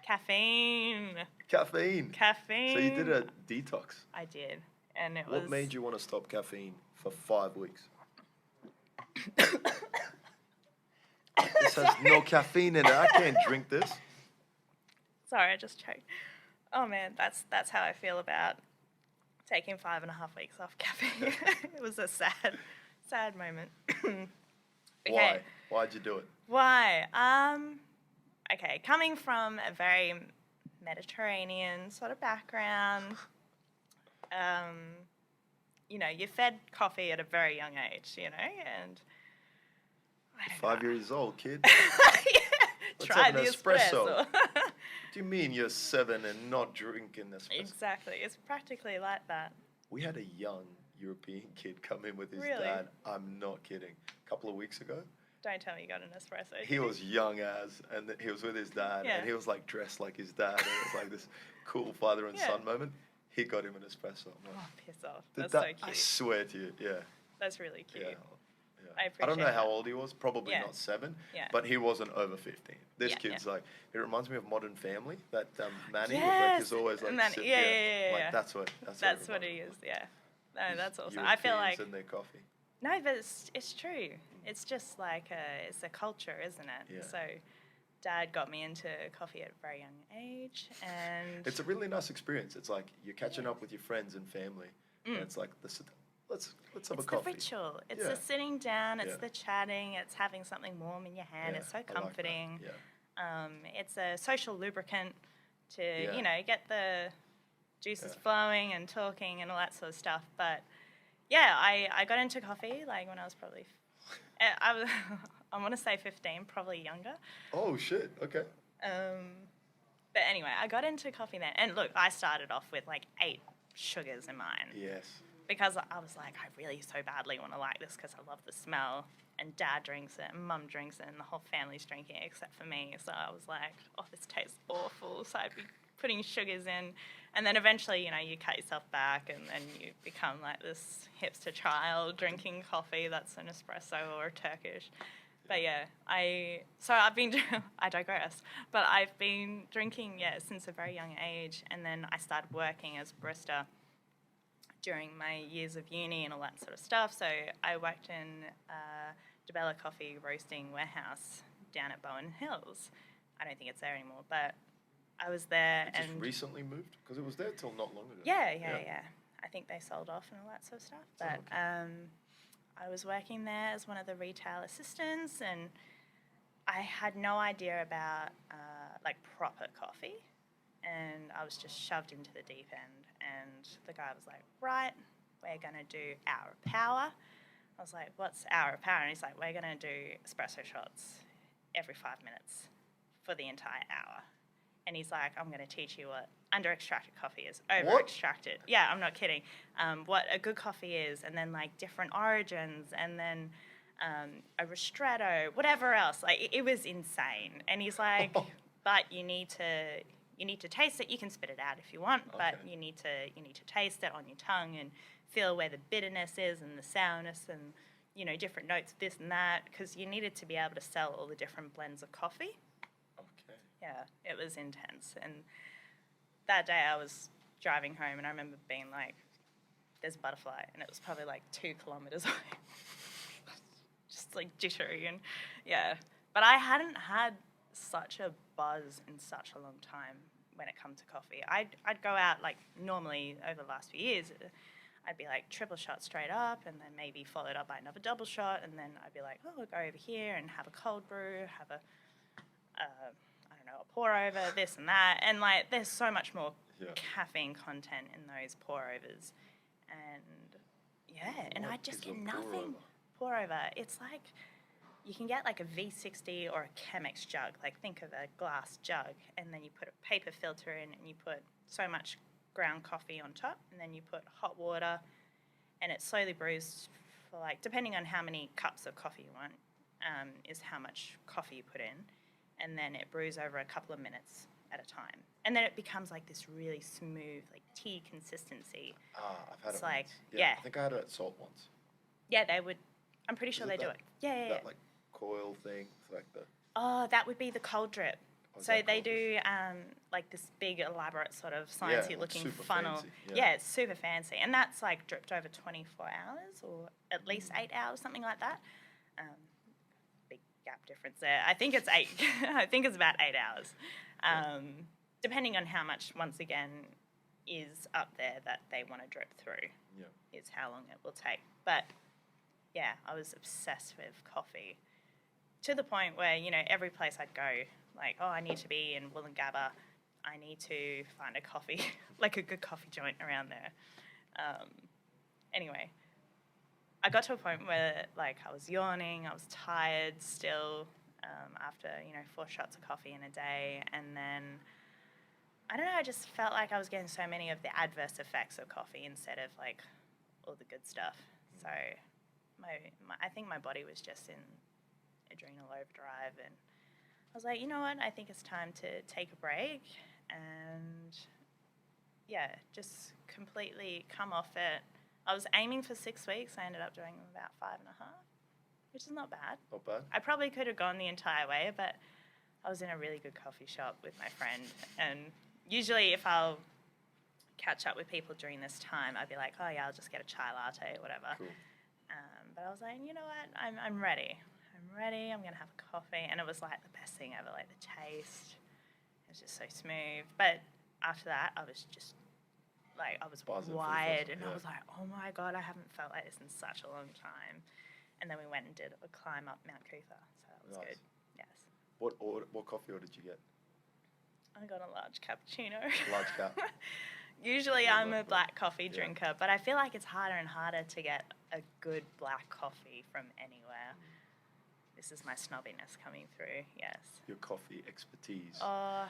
Caffeine. Caffeine. Caffeine. So you did a detox. I did. And it What was... made you want to stop caffeine for 5 weeks? This has no caffeine in it. I can't drink this. Sorry, I just choked. Oh man, that's how I feel about taking 5.5 weeks off caffeine. It was a sad moment. Okay. Why? Why'd you do it? Why? Okay, coming from a very Mediterranean sort of background, you're fed coffee at a very young age, and I don't 5 know. years old, kid. Yeah, Let's try have the an espresso. espresso. What do you mean you're 7 and not drinking espresso? Exactly, it's practically like that. We had a young European kid come in with his Really? dad. I'm not kidding. A couple of weeks ago. Don't tell me you got an espresso. He was young as, and he was with his dad, Yeah. and he was like dressed like his dad, and it was like this cool father and son moment. He got him an espresso. I'm like, Oh, piss off. "Did That's that- so cute. I swear to you, yeah. That's really cute. Yeah. I I appreciate don't know how that. old he was, probably Yeah. not 7, Yeah. but he wasn't over 15. This Yeah, kid's like, it reminds me of Modern Family, that Manny, Yes! like, is always like, Manny, sit yeah, there. yeah, yeah, Like, yeah. that's what What it is, yeah. No, These that's awesome. I feel Europeans like... and their coffee. No, but it's true. It's just like it's a culture, isn't it? Yeah. So Dad got me into coffee at a very young age, and... It's a really nice experience. It's like you're catching up with your friends and family, and it's like, let's have a It's coffee. the ritual. It's Yeah. the sitting down. It's Yeah. the chatting. It's having something warm in your hand. Yeah, It's so I like that. comforting. Yeah. It's a social lubricant to Yeah. get the juices Yeah. flowing and talking and all that sort of stuff. But yeah, I got into coffee like when I was probably I want to say 15, probably younger. Oh shit. Okay. But anyway, I got into coffee then, and look, I started off with like 8 sugars in mine. Yes. Because I was like, I really so badly want to like this because I love the smell, and Dad drinks it, and Mum drinks it, and the whole family's drinking it except for me. So I was like, oh, this tastes awful. So I'd be putting sugars in, and then eventually, you cut yourself back, and then you become like this hipster child drinking coffee that's an espresso or a Turkish. But yeah, I've been, I digress, but I've been drinking, since a very young age, and then I started working as a barista during my years of uni and all that sort of stuff. So I worked in DeBella Coffee roasting warehouse down at Bowen Hills. I don't think it's there anymore, but I was there. It just recently moved? Because it was there till not long ago. Yeah. I think they sold off and all that sort of stuff. But okay. I was working there as one of the retail assistants, and I had no idea about like proper coffee. And I was just shoved into the deep end, and the guy was like, right, we're going to do hour of power. I was like, what's hour of power? And he's like, we're going to do espresso shots every 5 minutes for the entire hour. And he's like, I'm going to teach you what under-extracted coffee is, over-extracted. What? Yeah, I'm not kidding. What a good coffee is, and then like different origins, and then a ristretto, whatever else. Like it was insane. And he's like, but you need to taste it. You can spit it out if you want, but you need to taste it on your tongue and feel where the bitterness is and the sourness and different notes, this and that, because you needed to be able to sell all the different blends of coffee. Okay. Yeah, it was intense. And that day I was driving home, and I remember being like, "There's a butterfly," and it was probably like 2 kilometers away. Just like jittery and yeah. But I hadn't had such a buzz in such a long time when it comes to coffee. I'd go out like normally over the last few years. I'd be like triple shot straight up, and then maybe followed up by another double shot, and then I'd be like, oh, I'll go over here and have a cold brew, have a a pour over, this and that, and like there's so much more caffeine content in those pour overs, and I just get nothing. Pour over. It's like you can get like a V60 or a Chemex jug. Like think of a glass jug, and then you put a paper filter in, and you put so much ground coffee on top, and then you put hot water, and it slowly brews for like, depending on how many cups of coffee you want, is how much coffee you put in, and then it brews over a couple of minutes at a time, and then it becomes like this really smooth, like tea consistency. I've had it's it like, once. Yeah, I think I had it at Salt once. Yeah, they would. I'm pretty sure they do it. Yeah. That like coil thing, like the. Oh, that would be the cold drip. What's So that they called? do like this big, elaborate sort of sciencey looking super funnel. fancy, yeah. Yeah, it's super fancy, and that's like dripped over 24 hours or at least 8 hours, something like that. Um, big gap difference there. I think it's 8. I think it's about 8 hours, depending on how much, once again, is up there that they want to drip through. Yeah. Is how long it will take. But yeah, I was obsessed with coffee to the point where, you know, every place I'd go, like, oh, I need to be in Woolloongabba. I need to find a coffee, like a good coffee joint around there. Anyway, I got to a point where, like, I was yawning, I was tired still after, you know, 4 shots of coffee in a day. And then, I don't know, I just felt like I was getting so many of the adverse effects of coffee instead of, like, all the good stuff. So I think my body was just in adrenal overdrive, and I was like, you know what, I think it's time to take a break and just completely come off it. I was aiming for 6 weeks. I ended up doing about 5.5, which is not bad. Not bad. I probably could have gone the entire way, but I was in a really good coffee shop with my friend, and usually if I'll catch up with people during this time, I'd be like, oh yeah, I'll just get a chai latte or whatever. Cool. But I was like, you know what, I'm ready. I'm going to have a coffee. And it was like the best thing ever, like the taste. It was just so smooth. But after that, I was just like, I was Buzzing for the wired. first- And I was like, oh my God, I haven't felt like this in such a long time. And then we went and did a climb up Mount Cootha. So that was Nice. good. Yes. What coffee order did you get? I got a large cappuccino. Large cap. Usually Yeah, I'm a black coffee yeah. drinker, but I feel like it's harder and harder to get a good black coffee from anywhere. This is my snobbiness coming through, yes. Your coffee expertise. Oh,